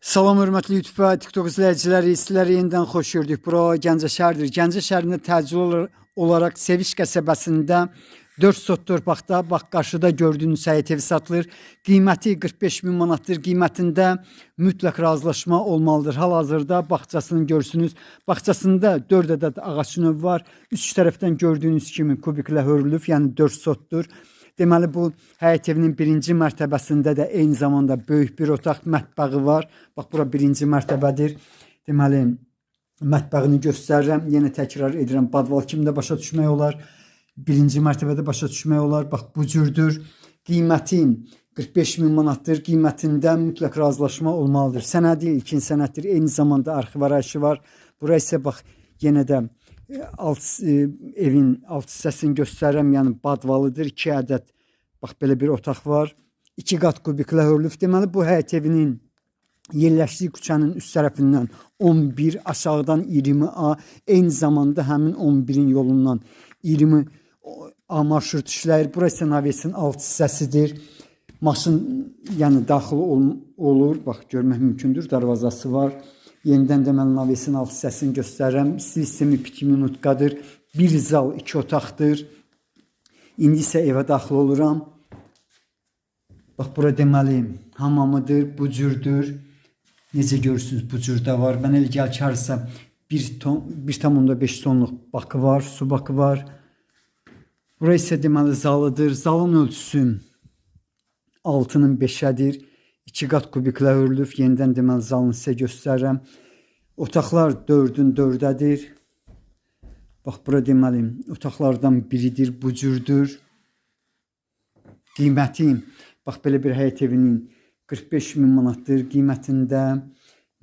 Salam hörmətli YouTube və TikTok izləyiciləri, sizləri yenidən xoş gördük. Bura Gəncə şəhəridir. Gəncə şəhərində təcili olaraq Seviş qəsəbəsində 4 sot torpaqda, bax qarşıda gördüyünüz həyət evi satılır. Qiyməti 45.000 manatdır. Qiymətində mütləq razılaşma olmalıdır. Hal-hazırda bağçasını görürsünüz. Bağçasında 4 ədəd ağac növü var. Üç tərəfdən gördüyünüz kimi kubiklə hörülüb, yəni 4 sotdur. Deməli bu həyət evinin birinci mərtəbəsində də eyni zamanda böyük bir otaq mətbəxi var. Bax bura birinci mərtəbədir. Deməli mətbəxini göstərirəm. Yenə təkrar edirəm. Badval kimdə başa düşmək olar? Birinci mərtəbədə başa düşmək olar. Bax bu cürdür. Qiyməti 45.000 manatdır. Qiymətində mütləq razılaşma olmalıdır. Sənədi ilkin sənəddir. Eyni zamanda arxiv arayışı var. Bura isə bax yenə də evin alt hissəsini göstərirəm. Yəni badvalıdır. 2 ədəd bax belə bir otaq var. 2 qat kubiklə hörülüb. Deməli bu həyət evinin yerləşdiyi küçənin üst tərəfindən 11, aşağıdan 20A, eyni zamanda həmin 11-in yolundan 20A marşrut işləyir. Burası navesin alt hissəsidir. Maşın yəni daxil olur. Bax görmək mümkündür. Darvazası var. Yenidən deməli navesin alt hissəsini göstərirəm. Sistemi 2 minutqadır. Bir zal, 2 otaqdır. İndi isə evə daxil oluram. Bax bura deməli hamamıdır. Bu cürdür. Necə görürsünüz bu cürdə var. Mən elə gəl karsa 1,5 tonluq bakı var. Su bakı var. Bura isə deməli zalıdır. Zalın ölçüsü 6'nın 5'ədir. 2 qat kubiklə hörülüb. Yenidən deməli zalını sizə göstərirəm. Otaqlar 4'ün 4'ədir. Bax bura deməli otaqlardan biridir. Bu cürdür. Qiyməti bax belə bir həyət evinin 45.000 manatdır. Qiymətində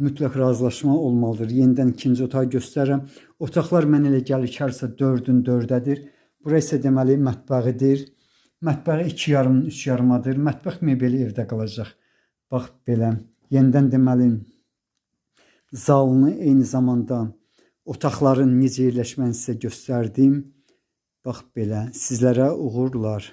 mütləq razılaşma olmalıdır. Yenidən ikinci otağı göstərirəm. Otaqlar mən elə gəlir karsa 4'ün 4'ədir. Bura isə deməli mətbəxidir. Mətbəxi 2,5-ın 3,5-adır. Mətbəx mebeli evdə qalacaq. Bax belə. Yenidən deməli zalını eyni zamanda otaqların necə yerləşməsini sizə göstərdim. Bax belə. Sizlərə uğurlar.